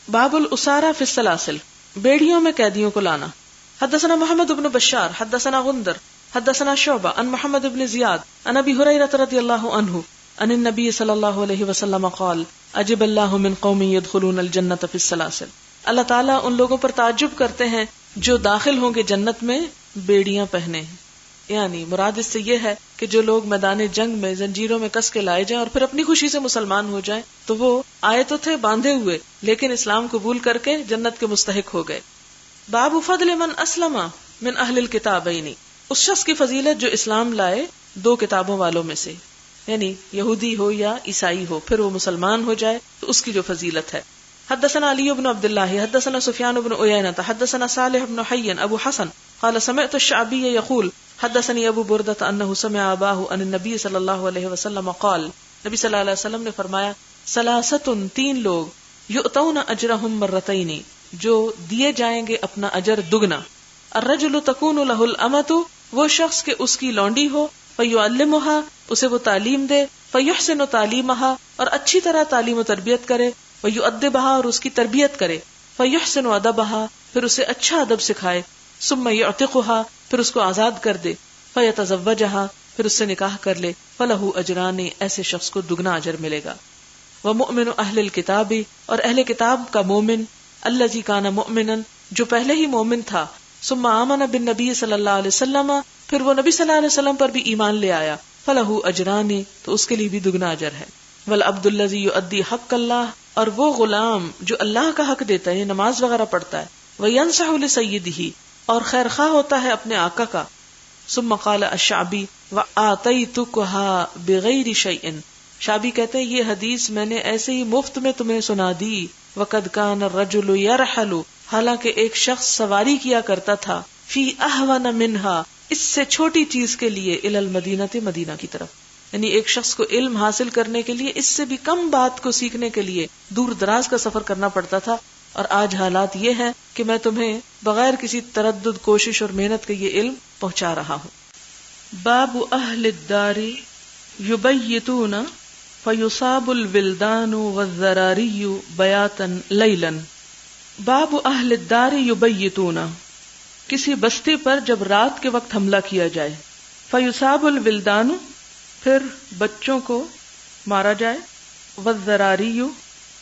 باب الاسارہ فی السلاسل، بیڑیوں میں قیدیوں کو لانا. حدثنا محمد بن بشار حدثنا غندر حدثنا شعبہ عن محمد بن زیاد عن ابی ہریرہ رضی اللہ عنہ عن النبی صلی اللہ علیہ وسلم قال عجب اللہ من قوم يدخلون الجنة فی السلاسل. اللہ تعالیٰ ان لوگوں پر تعجب کرتے ہیں جو داخل ہوں گے جنت میں بیڑیاں پہنے. یعنی مراد اس سے یہ ہے کہ جو لوگ میدان جنگ میں زنجیروں میں کس کے لائے جائیں اور پھر اپنی خوشی سے مسلمان ہو جائیں تو وہ آئے تو تھے باندھے ہوئے لیکن اسلام قبول کر کے جنت کے مستحق ہو گئے. باب فضل من اسلم من اہل الکتابین، اس شخص کی فضیلت جو اسلام لائے دو کتابوں والوں میں سے، یعنی یہودی ہو یا عیسائی ہو، پھر وہ مسلمان ہو جائے تو اس کی جو فضیلت ہے. حدثنا علی بن عبد اللہ حدثنا سفیان بن عیینہ حدثنا صالح بن حی ابو حسن قال سمعت الشعبی یقول حدثنی ابو بردۃ انہ سمع اباہ عن النبی صلی اللہ علیہ وسلم قال، نبی صلی اللہ علیہ وسلم نے فرمایا ثلاثۃ، تین لوگ یؤتون اجرہم مرتین، جو دیے جائیں گے اپنا اجر دگنا. الرجل تکون لہ الامۃ، وہ شخص کہ اس کی لونڈی ہو، فیعلمها، اسے وہ تعلیم دے، فیحسن تعلیمها، اور اچھی طرح تعلیم و تربیت کرے، ویؤدبها، اور اس کی تربیت کرے، فیحسن ادبها، پھر اسے اچھا ادب سکھائے، ثم یعتقها، پھر اس کو آزاد کر دے، فیتزوجها، پھر اس سے نکاح کر لے، فلہ اجران، ایسے شخص کو دگنا اجر ملے گا. ومؤمن اہل الکتاب، اور اہل کتاب کا مومن، الذی کان مؤمنا، جو پہلے ہی مومن تھا، ثم آمن بالنبی صلی اللہ علیہ وسلم، پھر وہ نبی صلی اللہ علیہ وسلم پر بھی ایمان لے آیا، فلہ اجران، تو اس کے لیے بھی دگنا اجر ہے. والعبد الذی یؤدی حق اللہ، اور وہ غلام جو اللہ کا حق دیتا ہے، نماز وغیرہ پڑھتا ہے، وینصح لسیدہ، اور خیر خواہ ہوتا ہے اپنے آقا کا. ثم قال الشعبی وآتیتکها بغیر شیء، شعبی کہتے ہیں یہ حدیث میں نے ایسے ہی مفت میں تمہیں سنا دی. وقد کان الرجل یرحل، حالانکہ ایک شخص سواری کیا کرتا تھا، فی اہون منہا، اس سے چھوٹی چیز کے لیے، الی المدینہ، مدینہ کی طرف. یعنی ایک شخص کو علم حاصل کرنے کے لیے اس سے بھی کم بات کو سیکھنے کے لیے دور دراز کا سفر کرنا پڑتا تھا. اور آج حالات یہ ہے کہ میں تمہیں بغیر کسی تردد، کوشش اور محنت کے یہ علم پہنچا رہا ہوں. باب اہل الدار یبیتون فیصاب الولدان والذراری بیاتا لیلا. باب اہل الدار یبیتون، کسی بستی پر جب رات کے وقت حملہ کیا جائے، فیصاب الولدان، پھر بچوں کو مارا جائے، والذراری،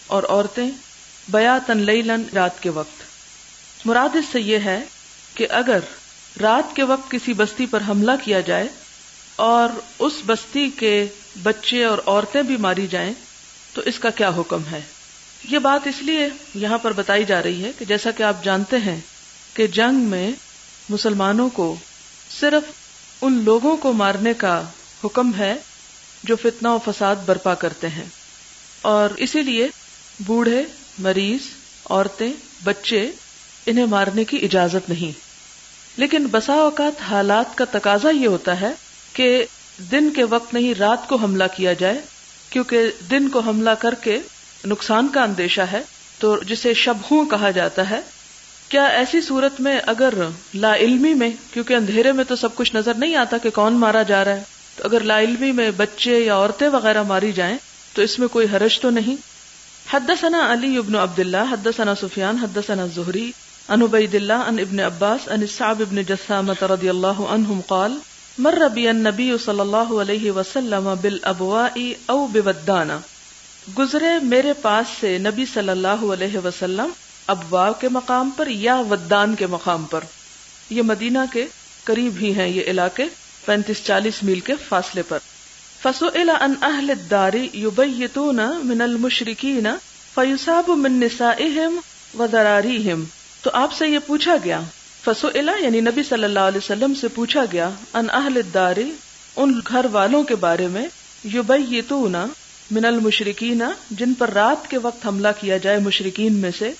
اور عورتیں، بیاتن لیلن، رات کے وقت. مراد اس سے یہ ہے کہ اگر رات کے وقت کسی بستی پر حملہ کیا جائے اور اس بستی کے بچے اور عورتیں بھی ماری جائیں تو اس کا کیا حکم ہے. یہ بات اس لیے یہاں پر بتائی جا رہی ہے کہ جیسا کہ آپ جانتے ہیں کہ جنگ میں مسلمانوں کو صرف ان لوگوں کو مارنے کا حکم ہے جو فتنہ و فساد برپا کرتے ہیں، اور اسی لیے بوڑھے، مریض، عورتیں، بچے، انہیں مارنے کی اجازت نہیں. لیکن بسا اوقات حالات کا تقاضا یہ ہوتا ہے کہ دن کے وقت نہیں، رات کو حملہ کیا جائے، کیونکہ دن کو حملہ کر کے نقصان کا اندیشہ ہے، تو جسے شبہوں کہا جاتا ہے. کیا ایسی صورت میں اگر لا علمی میں، کیونکہ اندھیرے میں تو سب کچھ نظر نہیں آتا کہ کون مارا جا رہا ہے، تو اگر لا علمی میں بچے یا عورتیں وغیرہ ماری جائیں تو اس میں کوئی حرج تو نہیں. حدثنا علی بن عبد اللہ حدثنا سفیان حدثنا الزہری عن عبید اللہ عن ابن عباس عن الصعب بن جثامۃ رضی اللہ عنہم قال مر بی النبی صلی اللہ علیہ وسلم بالابواء او بودانا، گزرے میرے پاس سے نبی صلی اللہ علیہ وسلم ابواء کے مقام پر یا ودان کے مقام پر. یہ مدینہ کے قریب ہی ہیں یہ علاقے، 35-40 میل کے فاصلے پر. فسئل عن اہل الدار یبیتون من المشرکین فیصاب من نسائہم وذراریہم، تو آپ سے یہ پوچھا گیا، فسئل یعنی نبی صلی اللہ علیہ وسلم سے پوچھا گیا، عن اہل الدار، ان گھر والوں کے بارے میں، یبیتون من المشرکین، جن پر رات کے وقت حملہ کیا جائے مشرکین میں سے،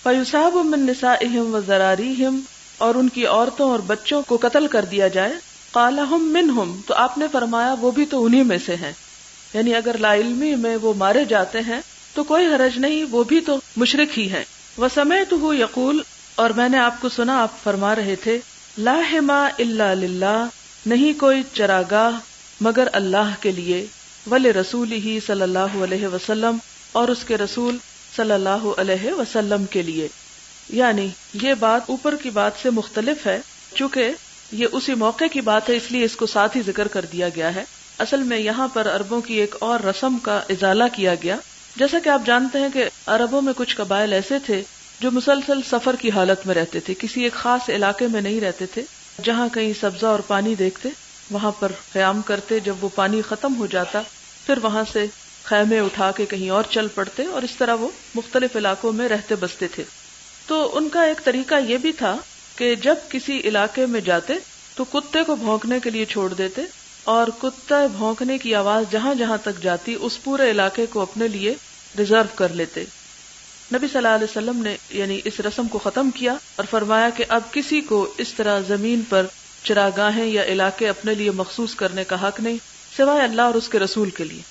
فیصاب من نسائہم وذراریہم، اور ان کی عورتوں اور بچوں کو قتل کر دیا جائے. قال ہم منہم، تو آپ نے فرمایا وہ بھی تو انہی میں سے ہیں. یعنی اگر لا علمی میں وہ مارے جاتے ہیں تو کوئی حرج نہیں، وہ بھی تو مشرک ہی ہیں. وسمعتہ یقول، اور میں نے آپ کو سنا آپ فرما رہے تھے، لا حما الا للہ، نہیں کوئی چراگاہ مگر اللہ کے لیے، ولرسولہ صلی اللہ علیہ وسلم، اور اس کے رسول صلی اللہ علیہ وسلم کے لیے. یعنی یہ بات اوپر کی بات سے مختلف ہے، چونکہ یہ اسی موقع کی بات ہے اس لیے اس کو ساتھ ہی ذکر کر دیا گیا ہے. اصل میں یہاں پر عربوں کی ایک اور رسم کا ازالہ کیا گیا. جیسا کہ آپ جانتے ہیں کہ عربوں میں کچھ قبائل ایسے تھے جو مسلسل سفر کی حالت میں رہتے تھے، کسی ایک خاص علاقے میں نہیں رہتے تھے. جہاں کہیں سبزہ اور پانی دیکھتے وہاں پر قیام کرتے، جب وہ پانی ختم ہو جاتا پھر وہاں سے خیمے اٹھا کے کہیں اور چل پڑتے، اور اس طرح وہ مختلف علاقوں میں رہتے بستے تھے. تو ان کا ایک طریقہ یہ بھی تھا کہ جب کسی علاقے میں جاتے تو کتے کو بھونکنے کے لیے چھوڑ دیتے، اور کتا بھونکنے کی آواز جہاں جہاں تک جاتی اس پورے علاقے کو اپنے لیے ریزرو کر لیتے. نبی صلی اللہ علیہ وسلم نے یعنی اس رسم کو ختم کیا اور فرمایا کہ اب کسی کو اس طرح زمین پر چراگاہیں یا علاقے اپنے لیے مخصوص کرنے کا حق نہیں سوائے اللہ اور اس کے رسول کے لیے.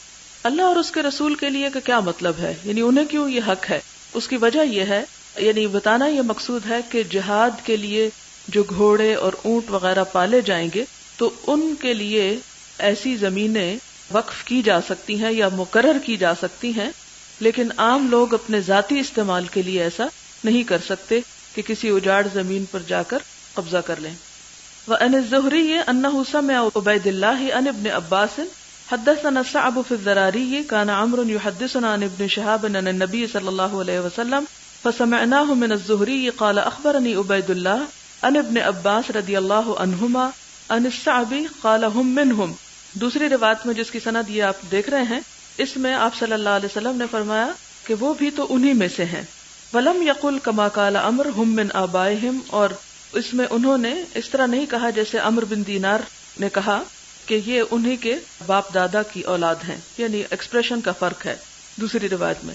اللہ اور اس کے رسول کے لیے کا کیا مطلب ہے؟ یعنی انہیں کیوں یہ حق ہے؟ اس کی وجہ یہ ہے، یعنی بتانا یہ مقصود ہے کہ جہاد کے لیے جو گھوڑے اور اونٹ وغیرہ پالے جائیں گے تو ان کے لیے ایسی زمینیں وقف کی جا سکتی ہیں یا مقرر کی جا سکتی ہیں، لیکن عام لوگ اپنے ذاتی استعمال کے لیے ایسا نہیں کر سکتے کہ کسی اجاڑ زمین پر جا کر قبضہ کر لیں. وعن الزہری انہ سمع عبید اللہ عن ابن عباس حدثنا صعب في الذراري كان عمرو يحدثنا عن ابن شهاب عن النبي صلى الله عليه وسلم فسمعناه من الزهري قال اخبرني عبید اللہ عن ابن عباس رضی اللہ عنہما عن الصعب قال هم منهم. دوسری روایت میں جس کی سند یہ آپ دیکھ رہے ہیں اس میں آپ صلی اللہ علیہ وسلم نے فرمایا کہ وہ بھی تو انہی میں سے ہیں. ولم یقل کما قال عمرو هم من آبائهم، اور اس میں انہوں نے اس طرح نہیں کہا جیسے عمرو بن دینار نے کہا کہ یہ انہی کے باپ دادا کی اولاد ہیں، یعنی ایکسپریشن کا فرق ہے. دوسری روایت میں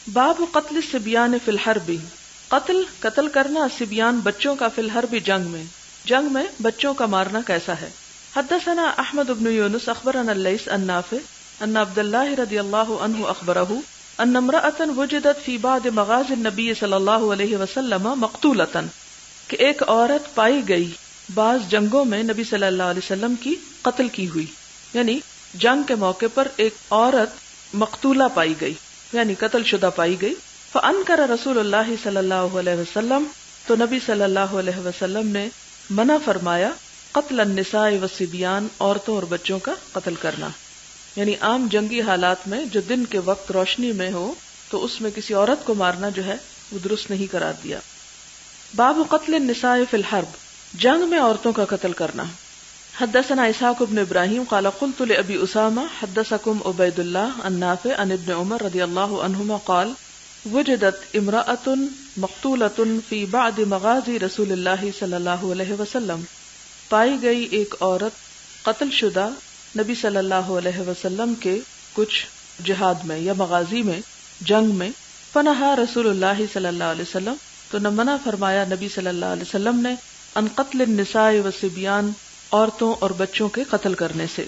باب قتل الصبیان فی الحرب، قتل کرنا صبیان بچوں کا فی الحرب جنگ میں بچوں کا مارنا کیسا ہے. حدثنا احمد بن یونس اخبرنا اللیث عن نافع ان عبد اللہ رضی اللہ عنہ اخبرہ ان امرأة وجدت فی بعض مغازی النبی صلی اللہ علیہ وسلم مقتولة، کہ ایک عورت پائی گئی بعض جنگوں میں نبی صلی اللہ علیہ وسلم کی قتل کی ہوئی. یعنی جنگ کے موقع پر ایک عورت مقتولہ پائی گئی یعنی قتل شدہ پائی گئی. فانکر رسول اللہ صلی اللہ علیہ وسلم، تو نبی صلی اللہ علیہ وسلم نے منع فرمایا قتل النساء والصبیان، عورتوں اور بچوں کا قتل کرنا. یعنی عام جنگی حالات میں جو دن کے وقت روشنی میں ہو تو اس میں کسی عورت کو مارنا جو ہے وہ درست نہیں قرار دیا. باب قتل النساء فی الحرب، جنگ میں عورتوں کا قتل کرنا. حدثنا اسحاق بن ابراہیم قال قلت لابی اسامہ حدثکم عبید اللہ عن نافع عن ابن عمر رضی اللہ عنہما قال وجدت امرأة مقتولة فی بعض مغازی رسول اللہ صلی اللہ علیہ وسلم، پائی گئی ایک عورت قتل شدہ نبی صلی اللہ علیہ وسلم کے کچھ جہاد میں یا مغازی میں جنگ میں. فنہا رسول اللہ صلی اللہ علیہ وسلم، تو نہ منع فرمایا نبی صلی اللہ علیہ وسلم نے ان قتل النساء والصبیان، عورتوں اور بچوں کے قتل کرنے سے.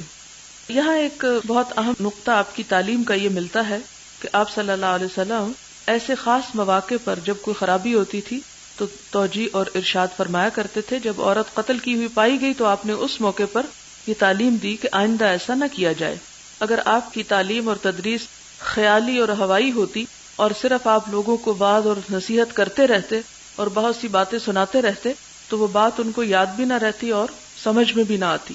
یہاں ایک بہت اہم نقطہ آپ کی تعلیم کا یہ ملتا ہے کہ آپ صلی اللہ علیہ وسلم ایسے خاص مواقع پر جب کوئی خرابی ہوتی تھی تو توجیہ اور ارشاد فرمایا کرتے تھے. جب عورت قتل کی ہوئی پائی گئی تو آپ نے اس موقع پر یہ تعلیم دی کہ آئندہ ایسا نہ کیا جائے. اگر آپ کی تعلیم اور تدریس خیالی اور ہوائی ہوتی اور صرف آپ لوگوں کو وعظ اور نصیحت کرتے رہتے اور بہت سی باتیں سناتے رہتے تو وہ بات ان کو یاد بھی نہ رہتی اور سمجھ میں بھی نہ آتی.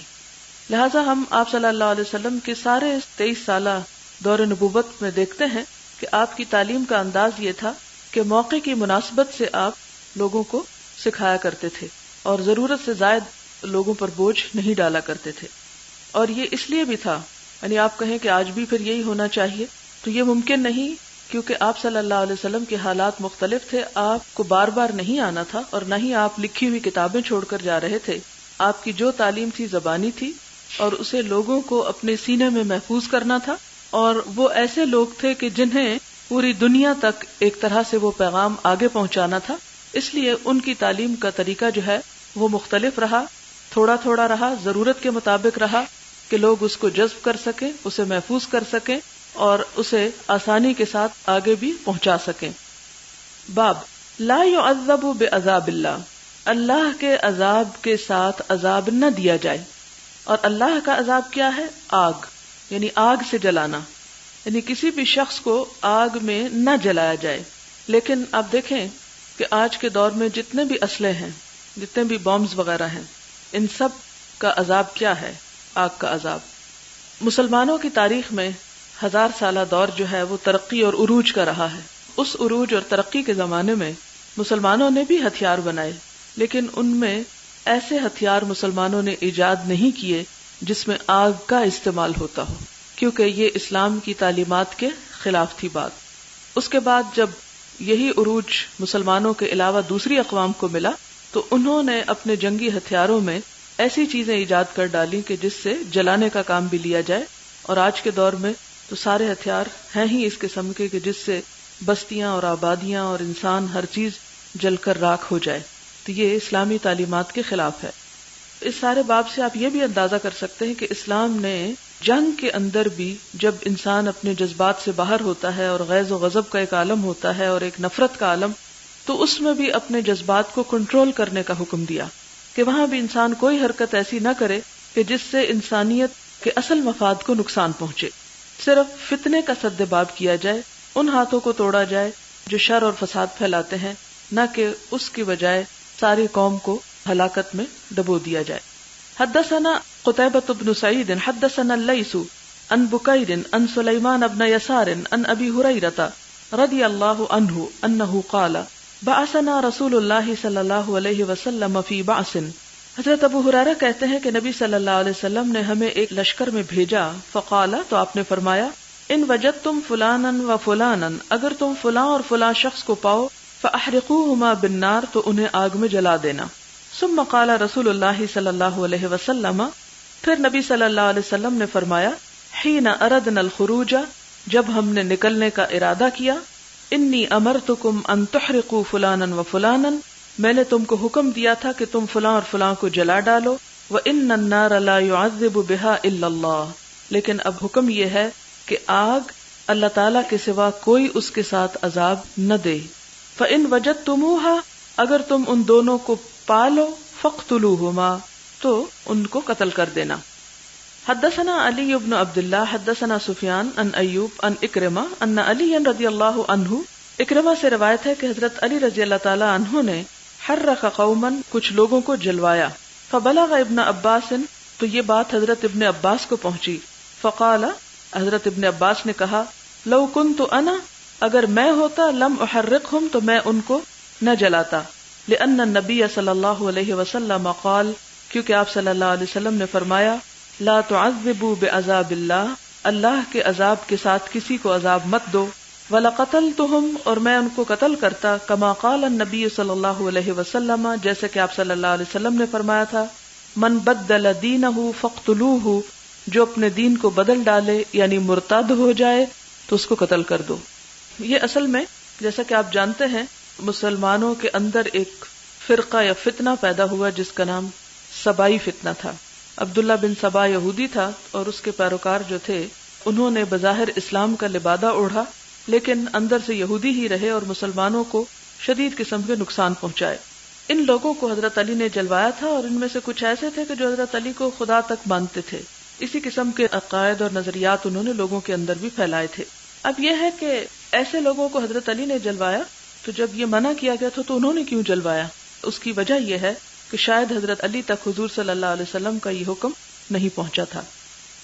لہٰذا ہم آپ صلی اللہ علیہ وسلم کے سارے 23 سالہ دور نبوت میں دیکھتے ہیں کہ آپ کی تعلیم کا انداز یہ تھا کہ موقع کی مناسبت سے آپ لوگوں کو سکھایا کرتے تھے اور ضرورت سے زائد لوگوں پر بوجھ نہیں ڈالا کرتے تھے. اور یہ اس لیے بھی تھا، یعنی آپ کہیں کہ آج بھی پھر یہی ہونا چاہیے تو یہ ممکن نہیں، کیونکہ آپ صلی اللہ علیہ وسلم کے حالات مختلف تھے. آپ کو بار بار نہیں آنا تھا اور نہ ہی آپ لکھی ہوئی کتابیں چھوڑ کر جا رہے تھے. آپ کی جو تعلیم تھی زبانی تھی اور اسے لوگوں کو اپنے سینے میں محفوظ کرنا تھا. اور وہ ایسے لوگ تھے کہ جنہیں پوری دنیا تک ایک طرح سے وہ پیغام آگے پہنچانا تھا. اس لیے ان کی تعلیم کا طریقہ جو ہے وہ مختلف رہا، تھوڑا تھوڑا رہا، ضرورت کے مطابق رہا کہ لوگ اس کو جذب کر سکیں، اسے محفوظ کر سکیں اور اسے آسانی کے ساتھ آگے بھی پہنچا سکیں. باب لا يعذب بعذاب اللہ، اللہ کے عذاب کے ساتھ عذاب نہ دیا جائے. اور اللہ کا عذاب کیا ہے؟ آگ، یعنی آگ سے جلانا. یعنی کسی بھی شخص کو آگ میں نہ جلایا جائے. لیکن آپ دیکھیں کہ آج کے دور میں جتنے بھی اسلحے ہیں، جتنے بھی بامز وغیرہ ہیں، ان سب کا عذاب کیا ہے؟ آگ کا عذاب. مسلمانوں کی تاریخ میں 1000 سالہ دور جو ہے وہ ترقی اور عروج کا رہا ہے. اس عروج اور ترقی کے زمانے میں مسلمانوں نے بھی ہتھیار بنائے، لیکن ان میں ایسے ہتھیار مسلمانوں نے ایجاد نہیں کیے جس میں آگ کا استعمال ہوتا ہو، کیونکہ یہ اسلام کی تعلیمات کے خلاف تھی بات. اس کے بعد جب یہی عروج مسلمانوں کے علاوہ دوسری اقوام کو ملا تو انہوں نے اپنے جنگی ہتھیاروں میں ایسی چیزیں ایجاد کر ڈالی کہ جس سے جلانے کا کام بھی لیا جائے. اور آج کے دور میں تو سارے ہتھیار ہیں ہی اس قسم کے کہ جس سے بستیاں اور آبادیاں اور انسان ہر چیز جل کر راکھ ہو جائے. تو یہ اسلامی تعلیمات کے خلاف ہے. اس سارے باب سے آپ یہ بھی اندازہ کر سکتے ہیں کہ اسلام نے جنگ کے اندر بھی جب انسان اپنے جذبات سے باہر ہوتا ہے اور غیظ و غضب کا ایک عالم ہوتا ہے اور ایک نفرت کا عالم، تو اس میں بھی اپنے جذبات کو کنٹرول کرنے کا حکم دیا کہ وہاں بھی انسان کوئی حرکت ایسی نہ کرے کہ جس سے انسانیت کے اصل مفاد کو نقصان پہنچے. صرف فتنے کا سدباب کیا جائے، ان ہاتھوں کو توڑا جائے جو شر اور فساد پھیلاتے ہیں، نہ کہ اس کی بجائے ساری قوم کو ہلاکت میں ڈبو دیا جائے. حدثنا قتيبة بن سعيد حدثنا الليث عن بكير عن سليمان بن يسار عن أبي هريرة رضي الله عنه أنه قال بعثنا رسول الله صلى الله عليه وسلم في بعث. حضرت ابو ہریرہ کہتے ہیں کہ نبی صلی اللہ علیہ وسلم نے ہمیں ایک لشکر میں بھیجا. فقال، تو آپ نے فرمایا، ان وجدتم فلانا و فلانا، اگر تم فلاں اور فلاں شخص کو پاؤ، فاحرقوهما بالنار، تو انہیں آگ میں جلا دینا. ثم قال رسول اللہ صلی اللہ علیہ وسلم، پھر نبی صلی اللہ علیہ وسلم نے فرمایا، حین اردنا الخروج، جب ہم نے نکلنے کا ارادہ کیا، انی امرتکم ان تحرقوا فلانا و فلانا، میں نے تم کو حکم دیا تھا کہ تم فلاں اور فلاں کو جلا ڈالو. وان النار لا يعذب بها الا اللہ، لیکن اب حکم یہ ہے کہ آگ اللہ تعالیٰ کے سوا کوئی اس کے ساتھ عذاب نہ دے. فان وجدتموها، اگر تم ان دونوں کو پالو، فاقتلوهما، تو ان کو قتل کر دینا. حدثنا علی بن عبد اللہ حدثنا سفیان عن ایوب عن اکرمہ ان علی رضی اللہ عنہ، اکرمہ سے روایت ہے کہ حضرت علی رضی اللہ تعالی عنہ نے حرق قوما، کچھ لوگوں کو جلوایا. فبلغ ابن عباس، تو یہ بات حضرت ابن عباس کو پہنچی. فقال، حضرت ابن عباس نے کہا، لو کنت انا، اگر میں ہوتا، لم احرقهم، تو میں ان کو نہ جلاتا. لأن النبی صلی اللہ علیہ وسلم قال، کیونکہ آپ صلی اللہ علیہ وسلم نے فرمایا، لا تعذبوا بعذاب اللہ، اللہ کے عذاب کے ساتھ کسی کو عذاب مت دو. وَلَقَتَلْتُهُمْ، اور میں ان کو قتل کرتا. كما قال النبی صلی اللہ علیہ وسلم، جیسے کہ آپ صلی اللہ علیہ وسلم نے فرمایا تھا، من بدل دینہ فاقتلوہ، جو اپنے دین کو بدل ڈالے یعنی مرتد ہو جائے تو اس کو قتل کر دو. یہ اصل میں جیسا کہ آپ جانتے ہیں مسلمانوں کے اندر ایک فرقہ یا فتنہ پیدا ہوا جس کا نام سبائی فتنہ تھا. عبداللہ بن سبا یہودی تھا اور اس کے پیروکار جو تھے انہوں نے بظاہر اسلام کا لبادہ اوڑھا لیکن اندر سے یہودی ہی رہے اور مسلمانوں کو شدید قسم کے نقصان پہنچائے. ان لوگوں کو حضرت علی نے جلوایا تھا اور ان میں سے کچھ ایسے تھے کہ جو حضرت علی کو خدا تک مانتے تھے. اسی قسم کے عقائد اور نظریات انہوں نے لوگوں کے اندر بھی پھیلائے تھے. اب یہ ہے کہ ایسے لوگوں کو حضرت علی نے جلوایا تو جب یہ منع کیا گیا تھا تو انہوں نے کیوں جلوایا؟ اس کی وجہ یہ ہے کہ شاید حضرت علی تک حضور صلی اللہ علیہ وسلم کا یہ حکم نہیں پہنچا تھا،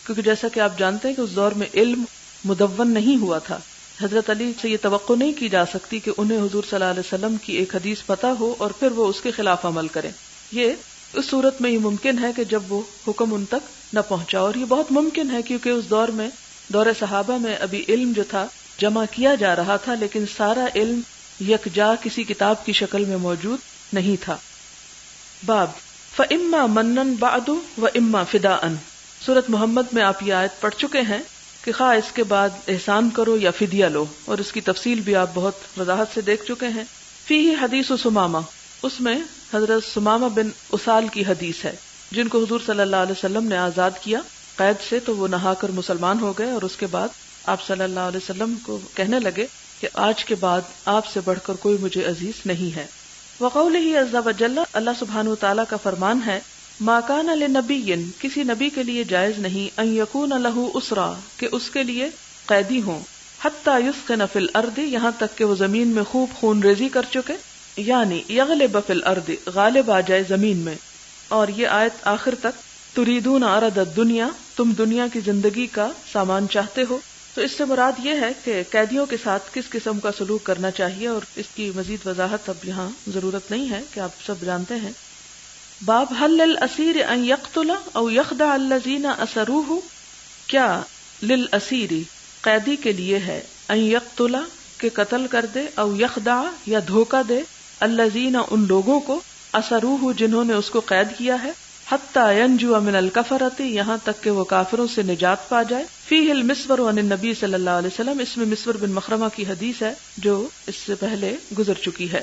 کیونکہ جیسا کہ آپ جانتے ہیں کہ اس دور میں علم مدون نہیں ہوا تھا. حضرت علی سے یہ توقع نہیں کی جا سکتی کہ انہیں حضور صلی اللہ علیہ وسلم کی ایک حدیث پتہ ہو اور پھر وہ اس کے خلاف عمل کریں. یہ اس صورت میں ہی ممکن ہے کہ جب وہ حکم ان تک نہ پہنچا، اور یہ بہت ممکن ہے کیونکہ اس دور میں، دور صحابہ میں، ابھی علم جو تھا جمع کیا جا رہا تھا لیکن سارا علم یکجا کسی کتاب کی شکل میں موجود نہیں تھا. باب فَإِمَّا مَنًّا بَعْدُ وَإِمَّا فِدَاءً. سورۃ محمد میں آپ یہ آیت پڑھ چکے ہیں کہ خواہ اس کے بعد احسان کرو یا فدیہ لو، اور اس کی تفصیل بھی آپ بہت وضاحت سے دیکھ چکے ہیں. فیہ حدیث سمامہ، اس میں حضرت سمامہ بن اسال کی حدیث ہے جن کو حضور صلی اللہ علیہ وسلم نے آزاد کیا قید سے، تو وہ نہا کر مسلمان ہو گئے اور اس کے بعد آپ صلی اللہ علیہ وسلم کو کہنے لگے کہ آج کے بعد آپ سے بڑھ کر کوئی مجھے عزیز نہیں ہے. وقولہ عز وجل، اللہ سبحانہ وتعالیٰ کا فرمان ہے، ما کان لنبی، کسی نبی کے لیے جائز نہیں، ان یکون لہ اسرا، کہ اس کے لیے قیدی ہوں، حتی یثقن فی الارض، یہاں تک کہ وہ زمین میں خوب خون ریزی کر چکے، یعنی یغلب فی الارض، غالب آ جائے زمین میں. اور یہ آیت آخر تک، تریدون عرض الدنیا، تم دنیا کی زندگی کا سامان چاہتے ہو. تو اس سے مراد یہ ہے کہ قیدیوں کے ساتھ کس قسم کا سلوک کرنا چاہیے، اور اس کی مزید وضاحت اب یہاں ضرورت نہیں ہے کہ آپ سب جانتے ہیں. باب هل للاسیر ان یقتل او یخدع الذین اسروہ، کیا للاسیر قیدی کے لیے ہے ان یقتل کہ قتل کر دے، او یخدع یا دھوکہ دے، الذین ان لوگوں کو، اسروہ جنہوں نے اس کو قید کیا ہے، حتی ینجو من الکفرۃ یہاں تک کہ وہ کافروں سے نجات پا جائے. فیہ المسور عن النبی صلی اللہ علیہ وسلم، اس میں مسور بن مخرمہ کی حدیث ہے جو اس سے پہلے گزر چکی ہے.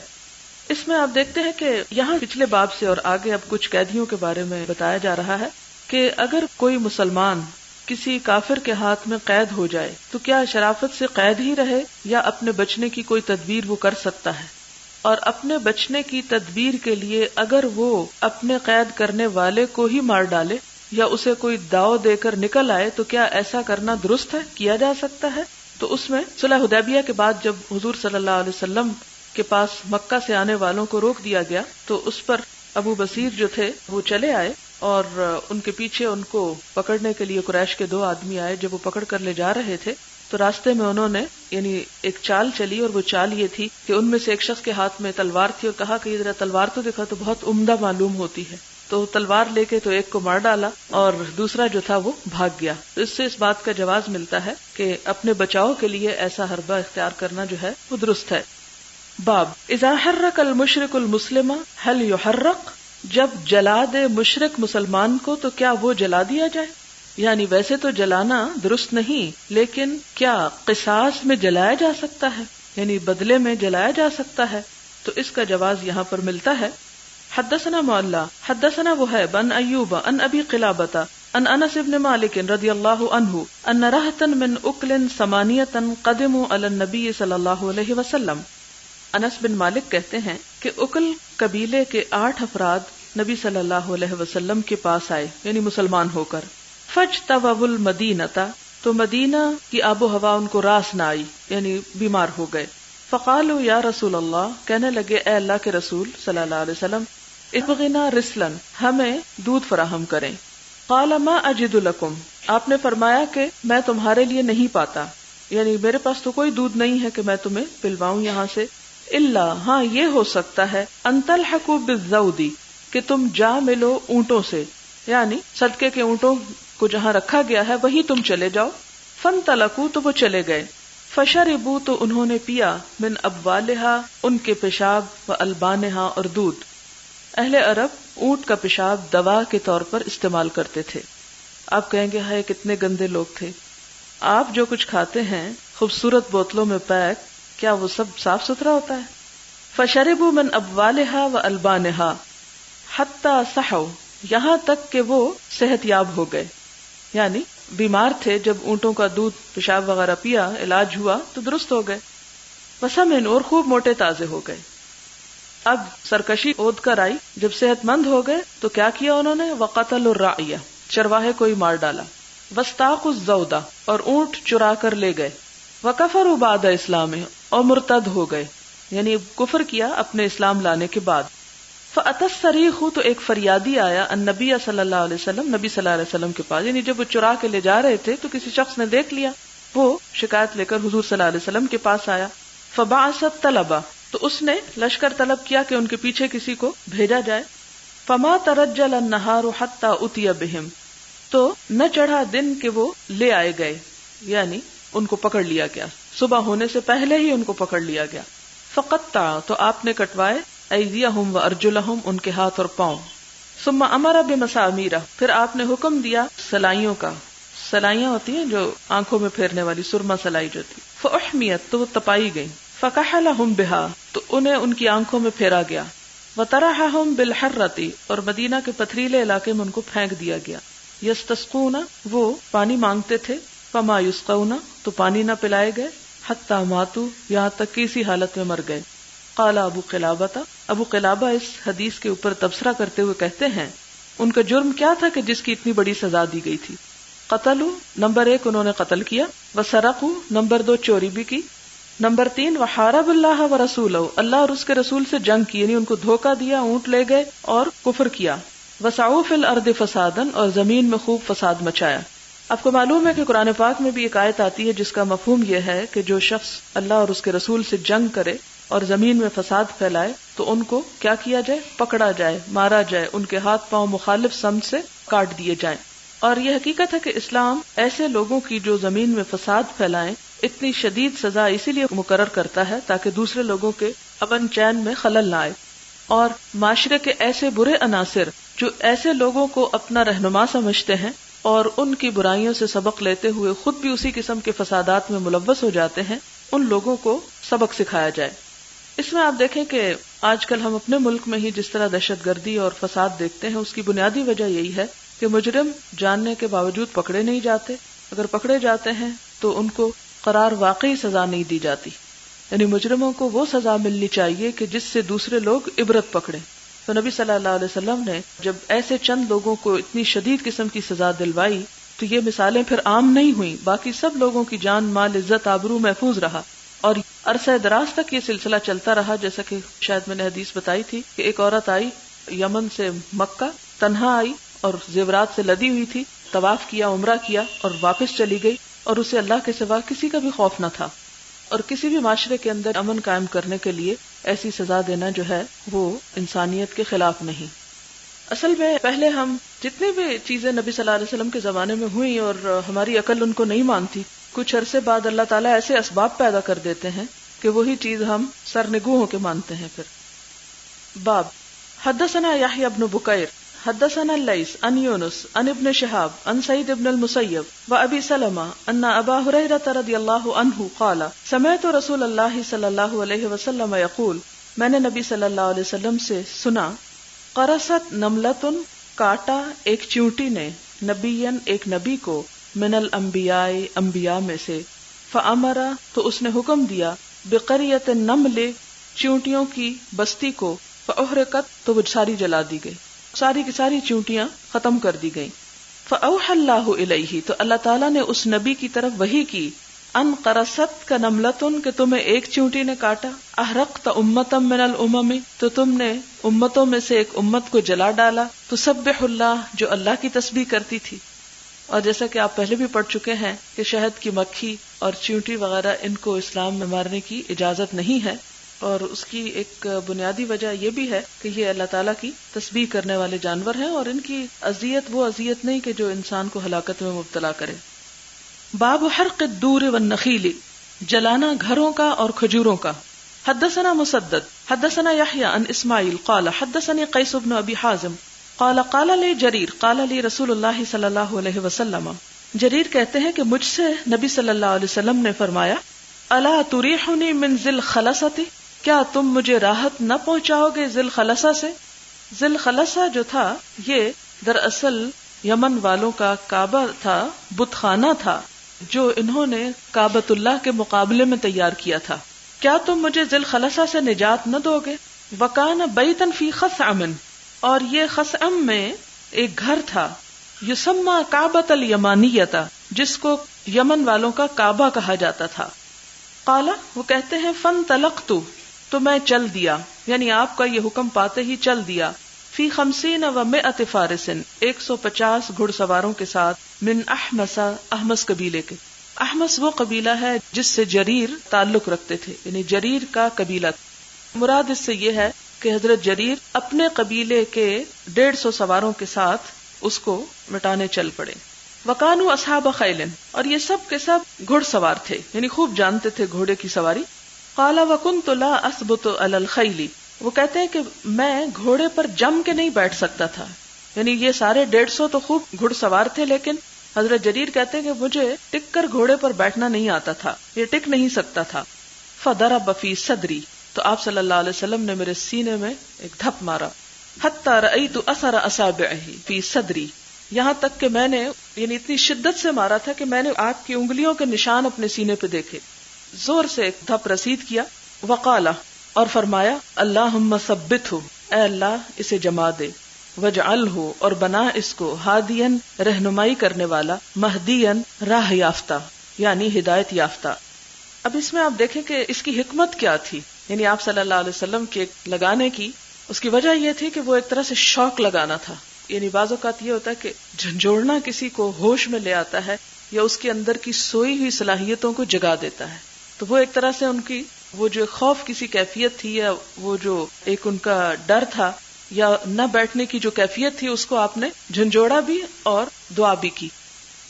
اس میں آپ دیکھتے ہیں کہ یہاں پچھلے باب سے اور آگے اب کچھ قیدیوں کے بارے میں بتایا جا رہا ہے کہ اگر کوئی مسلمان کسی کافر کے ہاتھ میں قید ہو جائے تو کیا شرافت سے قید ہی رہے یا اپنے بچنے کی کوئی تدبیر وہ کر سکتا ہے. اور اپنے بچنے کی تدبیر کے لیے اگر وہ اپنے قید کرنے والے کو ہی مار ڈالے یا اسے کوئی داؤ دے کر نکل آئے تو کیا ایسا کرنا درست ہے، کیا جا سکتا ہے. تو اس میں صلح حدیبیہ کے بعد جب حضور صلی اللہ علیہ وسلم کے پاس مکہ سے آنے والوں کو روک دیا گیا تو اس پر ابو بصیر جو تھے وہ چلے آئے اور ان کے پیچھے ان کو پکڑنے کے لیے قریش کے 2 آدمی آئے. جب وہ پکڑ کر لے جا رہے تھے تو راستے میں انہوں نے یعنی ایک چال چلی، اور وہ چال یہ تھی کہ ان میں سے ایک شخص کے ہاتھ میں تلوار تھی اور کہا کہ یہ ذرا تلوار تو دکھا، تو بہت عمدہ معلوم ہوتی ہے. تو تلوار لے کے تو ایک کو مار ڈالا اور دوسرا جو تھا وہ بھاگ گیا. اس سے اس بات کا جواز ملتا ہے کہ اپنے بچاؤ کے لیے ایسا حربہ اختیار کرنا جو ہے وہ درست ہے. باب اذا حرک المشرک المسلم هل يحرق، جب جلا دے مشرک مسلمان کو تو کیا وہ جلا دیا جائے. یعنی ویسے تو جلانا درست نہیں، لیکن کیا قصاص میں جلایا جا سکتا ہے، یعنی بدلے میں جلایا جا سکتا ہے. تو اس کا جواز یہاں پر ملتا ہے. حدثنا معلّى حدثنا وهيب عن ايوب عن ابي قلابة عن انس بن مالك رضي الله عنه ان رهطا من اكل 8 قدموا على النبي صلى الله عليه وسلم. انس بن مالک کہتے ہیں کہ اکل قبیلے کے 8 افراد نبی صلی اللہ علیہ وسلم کے پاس آئے، یعنی مسلمان ہو کر. فاجتووا المدینۃ، تو مدینہ کی آب و ہوا ان کو راس نہ آئی، یعنی بیمار ہو گئے. فقالوا یا رسول اللہ، کہنے لگے اے اللہ کے رسول صلی اللہ علیہ وسلم، ابغنا رسلا، ہمیں دودھ فراہم کریں. قال ما اجد لکم، آپ نے فرمایا کہ میں تمہارے لیے نہیں پاتا، یعنی میرے پاس تو کوئی دودھ نہیں ہے کہ میں تمہیں پلواؤں یہاں سے. الا، ہاں یہ ہو سکتا ہے، ان تلحقوا بالذود، کہ تم جا ملو اونٹوں سے، یعنی صدقے کے اونٹوں کو جہاں رکھا گیا ہے وہیں تم چلے جاؤ. فانطلقوا، تو وہ چلے گئے. فشربوا، تو انہوں نے پیا، من ابوالہا، ان کے پیشاب، و البانہا، اور دودھ. اہل عرب اونٹ کا پیشاب دوا کے طور پر استعمال کرتے تھے. آپ کہیں گے ہائے کتنے گندے لوگ تھے. آپ جو کچھ کھاتے ہیں خوبصورت بوتلوں میں پیک، کیا وہ سب صاف ستھرا ہوتا ہے؟ فشربوا من ابوالہا و البانہا حتی صحوا، یہاں تک کہ وہ صحت یاب ہو گئے، یعنی بیمار تھے، جب اونٹوں کا دودھ پیشاب وغیرہ پیا، علاج ہوا تو درست ہو گئے. وسمن، اور خوب موٹے تازے ہو گئے. اب سرکشی اود کر آئی، جب صحت مند ہو گئے تو کیا کیا انہوں نے؟ وقتلوا الراعیہ، چرواہے کو ہی مار ڈالا. واستاقوا الزودا، اور اونٹ چرا کر لے گئے. وکفروا بعد اسلام، اور مرتد ہو گئے، یعنی کفر کیا اپنے اسلام لانے کے بعد. فأتی الصریخ، تو ایک فریادی آیا، النبی صلی اللہ علیہ وسلم، نبی صلی اللہ علیہ وسلم کے پاس، یعنی جب وہ چرا کے لے جا رہے تھے تو کسی شخص نے دیکھ لیا، وہ شکایت لے کر حضور صلی اللہ علیہ وسلم کے پاس آیا. فبعث طلبا، تو اس نے لشکر طلب کیا کہ ان کے پیچھے کسی کو بھیجا جائے. فما ترجل النہار حتی اتی بہم، تو نہ چڑھا دن کہ وہ لے آئے گئے، یعنی ان کو پکڑ لیا گیا، صبح ہونے سے پہلے ہی ان کو پکڑ لیا گیا. فقطع، تو آپ نے کٹوائے، ایدیہم و ارجلہم، ان کے ہاتھ اور پاؤں. ثم امر بمسامیر، پھر آپ نے حکم دیا سلائیوں کا. سلائیاں ہوتی ہیں جو آنکھوں میں پھیرنے والی، سرما سلائی جو تھی. فاحمیت، تو وہ تپائی گئی. فکحلہم بہا، تو انہیں ان کی آنکھوں میں پھیرا گیا. وطرحہم بالحرۃ، اور مدینہ کے پتھریلے علاقے میں ان کو پھینک دیا گیا. یستسقون، وہ پانی مانگتے تھے. فما یسقون، تو پانی نہ پلائے گئے. حتی ماتوا، یہاں تک کہ اسی حالت میں مر گئے. قال ابو قلابہ، ابو قلابہ اس حدیث کے اوپر تبصرہ کرتے ہوئے کہتے ہیں ان کا جرم کیا تھا کہ جس کی اتنی بڑی سزا دی گئی تھی. قتلوا نمبر 1 انہوں نے قتل کیا، وسرقوا نمبر 2 چوری بھی کی، نمبر 3 وحارب اللہ ورسولہ اللہ اور اس کے رسول سے جنگ کی، یعنی ان کو دھوکہ دیا، اونٹ لے گئے اور کفر کیا، وسعوا فی الارض فسادا اور زمین میں خوب فساد مچایا۔ آپ کو معلوم ہے کہ قرآن پاک میں بھی ایک آیت آتی ہے جس کا مفہوم یہ ہے کہ جو شخص اللہ اور اس کے رسول سے جنگ کرے اور زمین میں فساد پھیلائے تو ان کو کیا کیا جائے؟ پکڑا جائے، مارا جائے، ان کے ہاتھ پاؤں مخالف سمت سے کاٹ دیے جائیں۔ اور یہ حقیقت ہے کہ اسلام ایسے لوگوں کی جو زمین میں فساد پھیلائیں اتنی شدید سزا اسی لیے مقرر کرتا ہے تاکہ دوسرے لوگوں کے امن چین میں خلل نہ آئے، اور معاشرے کے ایسے برے عناصر جو ایسے لوگوں کو اپنا رہنما سمجھتے ہیں اور ان کی برائیوں سے سبق لیتے ہوئے خود بھی اسی قسم کے فسادات میں ملوث ہو جاتے ہیں، ان لوگوں کو سبق سکھایا جائے۔ اس میں آپ دیکھیں کہ آج کل ہم اپنے ملک میں ہی جس طرح دہشت گردی اور فساد دیکھتے ہیں، اس کی بنیادی وجہ یہی ہے کہ مجرم جاننے کے باوجود پکڑے نہیں جاتے، اگر پکڑے جاتے ہیں تو ان کو قرار واقعی سزا نہیں دی جاتی، یعنی مجرموں کو وہ سزا ملنی چاہیے کہ جس سے دوسرے لوگ عبرت پکڑیں۔ تو نبی صلی اللہ علیہ وسلم نے جب ایسے چند لوگوں کو اتنی شدید قسم کی سزا دلوائی تو یہ مثالیں پھر عام نہیں ہوئیں، باقی سب لوگوں کی جان، مال، عزت، آبرو محفوظ رہا، اور عرصہ دراز تک یہ سلسلہ چلتا رہا۔ جیسا کہ شاید میں نے حدیث بتائی تھی کہ ایک عورت آئی یمن سے مکہ، تنہا آئی اور زیورات سے لدی ہوئی تھی، طواف کیا، عمرہ کیا اور واپس چلی گئی، اور اسے اللہ کے سوا کسی کا بھی خوف نہ تھا، اور کسی بھی معاشرے کے اندر امن قائم کرنے کے لیے ایسی سزا دینا جو ہے وہ انسانیت کے خلاف نہیں۔ اصل میں پہلے ہم جتنی بھی چیزیں نبی صلی اللہ علیہ وسلم کے زمانے میں ہوئی اور ہماری عقل ان کو نہیں مانتی، کچھ عرصے بعد اللہ تعالیٰ ایسے اسباب پیدا کر دیتے ہیں کہ وہی چیز ہم سرنگوں ہو کے مانتے ہیں۔ پھر باب حدثنا یحیی بن بکیر حدثنا اللیث عن یونس عن ابن شہاب عن سعید بن المسیب و ابی سلمہ ان ابا ہریرہ رضی اللہ عنہ قال سمعت رسول اللہ صلی اللہ علیہ وسلم یقول، میں نے نبی صلی اللہ علیہ وسلم سے سنا، قرصت نملۃ کاٹا ایک چیونٹی نے، نبیًا ایک نبی کو، من الانبیاء انبیاء میں سے، فامر تو اس نے حکم دیا، بقریۃ النمل چیونٹیوں کی بستی کو، فاحرقت تو وہ ساری جلا دی گئی، ساری کی ساری چیونٹیاں ختم کر دی گئیں۔ فاوحى اللہ الیہ تو اللہ تعالیٰ نے اس نبی کی طرف وحی کی، ان قرصت کا نملتن کہ تمہیں ایک چیونٹی نے کاٹا، احرقت امتا من الامم تو تم نے امتوں میں سے ایک امت کو جلا ڈالا، تسبح اللہ جو اللہ کی تسبیح کرتی تھی۔ اور جیسا کہ آپ پہلے بھی پڑھ چکے ہیں کہ شہد کی مکھی اور چیونٹی وغیرہ ان کو اسلام میں مارنے کی اجازت نہیں ہے، اور اس کی ایک بنیادی وجہ یہ بھی ہے کہ یہ اللہ تعالیٰ کی تسبیح کرنے والے جانور ہیں، اور ان کی اذیت وہ اذیت نہیں کہ جو انسان کو ہلاکت میں مبتلا کرے۔ باب حرق الدور والنخیل جلانا گھروں کا اور کھجوروں کا۔ حدثنا مسدد حدثنا یحیی عن اسماعیل قال حدثني قیس بن ابی حازم قال قال لی جریر قال لی رسول اللہ صلی اللہ علیہ وسلم، جریر کہتے ہیں کہ مجھ سے نبی صلی اللہ علیہ وسلم نے فرمایا، الا تریحنی من ذی الخلصۃ کیا تم مجھے راحت نہ پہنچاؤ گے ذی الخلصہ سے؟ ذی الخلصہ جو تھا یہ دراصل یمن والوں کا کعبہ تھا، بت خانہ تھا جو انہوں نے کعبۃ اللہ کے مقابلے میں تیار کیا تھا۔ کیا تم مجھے ذی الخلصہ سے نجات نہ دو گے؟ وکان بیتن فی خثعم اور یہ خثعم میں ایک گھر تھا، یسمى کعبۃ الیمانیۃ جس کو یمن والوں کا کعبہ کہا جاتا تھا۔ قال وہ کہتے ہیں فانطلقت تو میں چل دیا، یعنی آپ کا یہ حکم پاتے ہی چل دیا، فی 50 و 100 فارس 150 گھڑ سواروں کے ساتھ، من احمس احمس قبیلے کے۔ احمس وہ قبیلہ ہے جس سے جریر تعلق رکھتے تھے، یعنی جریر کا قبیلہ۔ مراد اس سے یہ ہے کہ حضرت جریر اپنے قبیلے کے 150 سواروں کے ساتھ اس کو مٹانے چل پڑے۔ وکانوا اصحاب خیل اور یہ سب کے سب گھڑ سوار تھے، یعنی خوب جانتے تھے گھوڑے کی سواری۔ قال وکنت لا اثبت علی الخیل وہ کہتے ہیں کہ میں گھوڑے پر جم کے نہیں بیٹھ سکتا تھا، یعنی یہ سارے 150 تو خوب گھڑ سوار تھے، لیکن حضرت جریر کہتے ہیں کہ مجھے ٹک کر گھوڑے پر بیٹھنا نہیں آتا تھا، یہ ٹک نہیں سکتا تھا۔ فضرب فی صدری تو آپ صلی اللہ علیہ وسلم نے میرے سینے میں ایک دھپ مارا، حتی رأیت اثر اصابعہ فی صدری یہاں تک کہ میں نے یعنی اتنی شدت سے مارا تھا کہ میں نے آپ کی انگلیوں کے نشان اپنے سینے پہ دیکھے۔ زور سے ایک دھپ رسید کیا، وقالا اور فرمایا، اللہم ثبتہ اے اللہ اسے جما دے، وجعلہ اور بنا اس کو ہادین رہنمائی کرنے والا، مہدین راہ یافتہ یعنی ہدایت یافتہ۔ اب اس میں آپ دیکھیں کہ اس کی حکمت کیا تھی، یعنی آپ صلی اللہ علیہ وسلم کے لگانے کی اس کی وجہ یہ تھی کہ وہ ایک طرح سے شوق لگانا تھا۔ یعنی بعض اوقات یہ ہوتا ہے کہ جھنجھوڑنا کسی کو ہوش میں لے آتا ہے یا اس کے اندر کی سوئی ہوئی صلاحیتوں کو جگا دیتا ہے، تو وہ ایک طرح سے ان کی وہ جو خوف کسی کیفیت تھی یا وہ جو ایک ان کا ڈر تھا یا نہ بیٹھنے کی جو کیفیت تھی، اس کو آپ نے جھنجھوڑا بھی اور دعا بھی کی۔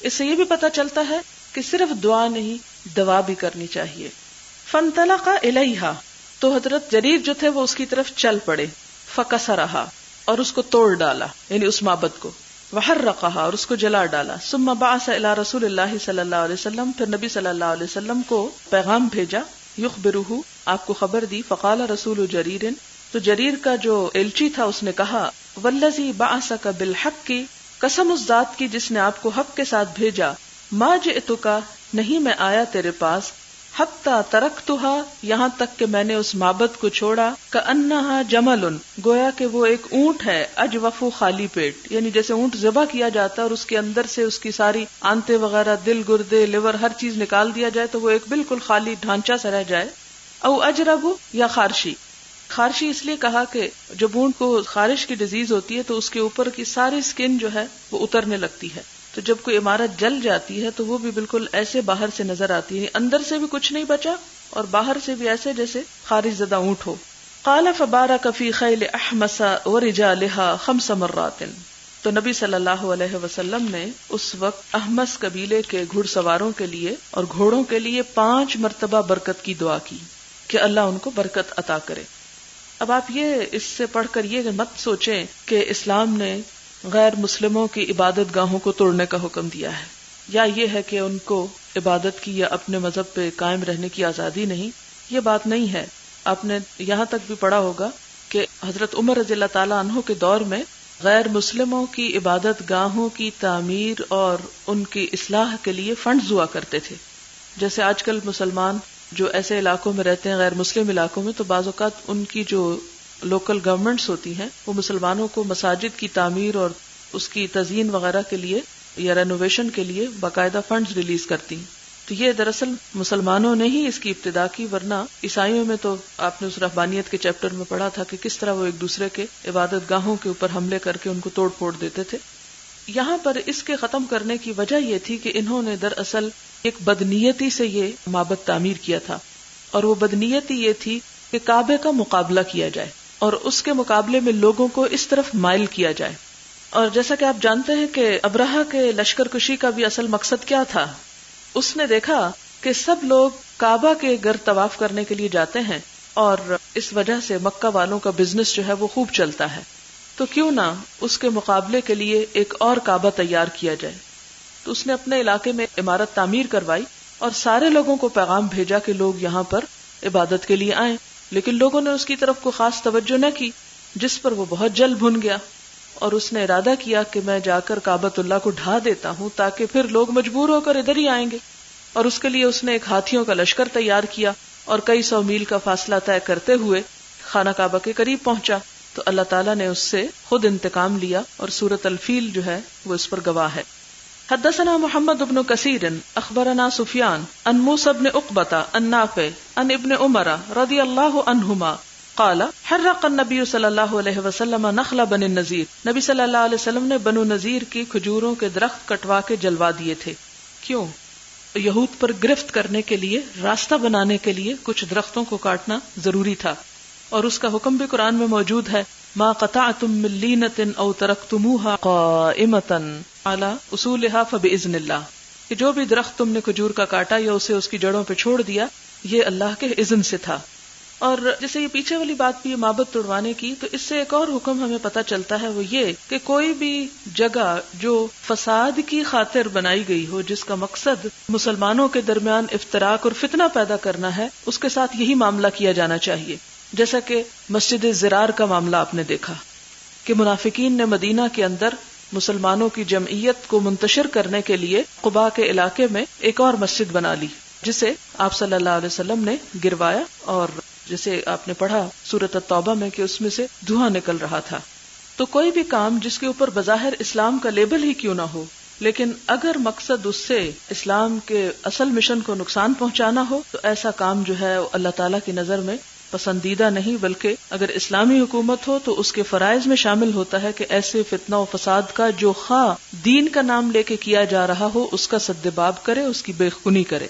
اس سے یہ بھی پتہ چلتا ہے کہ صرف دعا نہیں، دوا بھی کرنی چاہیے۔ فانطلق الیہا، تو حضرت جریر جو تھے وہ اس کی طرف چل پڑے، فکسرہا، اور اس کو توڑ ڈالا یعنی اس معبد کو، وحرقہا، اور اس کو جلا ڈالا، ثم بعث الی رسول اللہ صلی اللہ علیہ وسلم، پھر نبی صلی اللہ علیہ وسلم کو پیغام بھیجا، یخبرہ، آپ کو خبر دی، فقال رسول جریر، تو جریر کا جو ایلچی تھا اس نے کہا، والذی بعثک بالحق، قسم اس ذات کی جس نے آپ کو حق کے ساتھ بھیجا، ما جئتک، نہیں میں آیا تیرے پاس، حتی ترکتھا، یہاں تک کہ میں نے اس معبد کو چھوڑا، کأنہا جمل، گویا کہ وہ ایک اونٹ ہے، اجوف، خالی پیٹ، یعنی جیسے اونٹ ذبح کیا جاتا ہے اور اس کے اندر سے اس کی ساری آنتے وغیرہ، دل، گردے، لیور، ہر چیز نکال دیا جائے تو وہ ایک بالکل خالی ڈھانچہ سا رہ جائے، او اجرب، یا خارشی۔ خارشی اس لیے کہا کہ جب اونٹ کو خارش کی ڈیزیز ہوتی ہے تو اس کے اوپر کی ساری سکن جو ہے وہ اترنے لگتی ہے، تو جب کوئی عمارت جل جاتی ہے تو وہ بھی بالکل ایسے باہر سے نظر آتی ہے، اندر سے بھی کچھ نہیں بچا اور باہر سے بھی ایسے جیسے خارش زدہ اونٹ ہو۔ قال فبارک فی خیل احمس ورجالها 5 مرات، تو نبی صلی اللہ علیہ وسلم نے اس وقت احمس قبیلے کے گھڑ سواروں کے لیے اور گھوڑوں کے لیے 5 مرتبہ برکت کی دعا کی کہ اللہ ان کو برکت عطا کرے۔ اب آپ یہ اس سے پڑھ کر یہ مت سوچیں کہ اسلام نے غیر مسلموں کی عبادت گاہوں کو توڑنے کا حکم دیا ہے، یا یہ ہے کہ ان کو عبادت کی یا اپنے مذہب پہ قائم رہنے کی آزادی نہیں، یہ بات نہیں ہے۔ آپ نے یہاں تک بھی پڑھا ہوگا کہ حضرت عمر رضی اللہ تعالیٰ عنہ کے دور میں غیر مسلموں کی عبادت گاہوں کی تعمیر اور ان کی اصلاح کے لیے فنڈز ہوا کرتے تھے۔ جیسے آج کل مسلمان جو ایسے علاقوں میں رہتے ہیں، غیر مسلم علاقوں میں، تو بعض اوقات ان کی جو لوکل گورنمنٹس ہوتی ہیں وہ مسلمانوں کو مساجد کی تعمیر اور اس کی تزئین وغیرہ کے لیے یا رینوویشن کے لیے باقاعدہ فنڈز ریلیز کرتی ہیں۔ تو یہ دراصل مسلمانوں نے ہی اس کی ابتدا کی، ورنہ عیسائیوں میں تو آپ نے اس رہبانیت کے چیپٹر میں پڑھا تھا کہ کس طرح وہ ایک دوسرے کے عبادت گاہوں کے اوپر حملے کر کے ان کو توڑ پھوڑ دیتے تھے۔ یہاں پر اس کے ختم کرنے کی وجہ یہ تھی کہ انہوں نے دراصل ایک بدنیتی سے یہ معبد تعمیر کیا تھا، اور وہ بدنیتی یہ تھی کہ کعبے کا مقابلہ کیا جائے اور اس کے مقابلے میں لوگوں کو اس طرف مائل کیا جائے۔ اور جیسا کہ آپ جانتے ہیں کہ ابرہہ کے لشکر کشی کا بھی اصل مقصد کیا تھا، اس نے دیکھا کہ سب لوگ کعبہ کے گرد طواف کرنے کے لیے جاتے ہیں اور اس وجہ سے مکہ والوں کا بزنس جو ہے وہ خوب چلتا ہے، تو کیوں نہ اس کے مقابلے کے لیے ایک اور کعبہ تیار کیا جائے۔ تو اس نے اپنے علاقے میں عمارت تعمیر کروائی اور سارے لوگوں کو پیغام بھیجا کہ لوگ یہاں پر عبادت کے لیے آئیں، لیکن لوگوں نے اس کی طرف کو خاص توجہ نہ کی، جس پر وہ بہت جلد بھن گیا اور اس نے ارادہ کیا کہ میں جا کر کعبۃ اللہ کو ڈھا دیتا ہوں تاکہ پھر لوگ مجبور ہو کر ادھر ہی آئیں گے، اور اس کے لیے اس نے ایک ہاتھیوں کا لشکر تیار کیا اور کئی 100 میل کا فاصلہ طے کرتے ہوئے خانہ کعبہ کے قریب پہنچا، تو اللہ تعالیٰ نے اس سے خود انتقام لیا، اور سورۃ الفیل جو ہے وہ اس پر گواہ ہے۔ حدثنا محمد بن کثیر اخبرنا سفیان عن موسى بن عقبة عن نافع عن ابن عمر رضی اللہ عنہما قال حرق النبی صلی اللہ علیہ وسلم نخل بن النذیر، نبی صلی اللہ علیہ وسلم نے بنو نذیر کی کھجوروں کے درخت کٹوا کے جلوا دیے تھے۔ کیوں؟ یہود پر گرفت کرنے کے لیے، راستہ بنانے کے لیے کچھ درختوں کو کاٹنا ضروری تھا، اور اس کا حکم بھی قرآن میں موجود ہے، ما قطعتم من لینۃ او ترکتموها قائمۃ علی اصولها فباذن اللہ، کہ جو بھی درخت تم نے کھجور کا کاٹا یا اسے اس کی جڑوں پہ چھوڑ دیا، یہ اللہ کے اذن سے تھا۔ اور جیسے یہ پیچھے والی بات بھی معبد توڑوانے کی، تو اس سے ایک اور حکم ہمیں پتہ چلتا ہے، وہ یہ کہ کوئی بھی جگہ جو فساد کی خاطر بنائی گئی ہو، جس کا مقصد مسلمانوں کے درمیان افتراق اور فتنہ پیدا کرنا ہے، اس کے ساتھ یہی معاملہ کیا جانا چاہیے۔ جیسا کہ مسجد زرار کا معاملہ آپ نے دیکھا کہ منافقین نے مدینہ کے اندر مسلمانوں کی جمعیت کو منتشر کرنے کے لیے قباء کے علاقے میں ایک اور مسجد بنا لی، جسے آپ صلی اللہ علیہ وسلم نے گروایا، اور جسے آپ نے پڑھا سورۃ التوبہ میں کہ اس میں سے دھواں نکل رہا تھا۔ تو کوئی بھی کام جس کے اوپر بظاہر اسلام کا لیبل ہی کیوں نہ ہو، لیکن اگر مقصد اس سے اسلام کے اصل مشن کو نقصان پہنچانا ہو تو ایسا کام جو ہے اللہ تعالیٰ کی نظر میں پسندیدہ نہیں، بلکہ اگر اسلامی حکومت ہو تو اس کے فرائض میں شامل ہوتا ہے کہ ایسے فتنہ و فساد کا جو خواہ دین کا نام لے کے کیا جا رہا ہو اس کا سدباب کرے، اس کی بے خونی کرے۔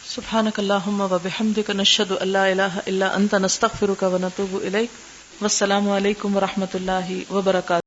سبحانک اللہم و بحمدک، نشہد ان لا الہ الا انت، نستغفرک و نتوب الیک۔ والسلام علیکم و رحمۃ اللہ وبرکاتہ۔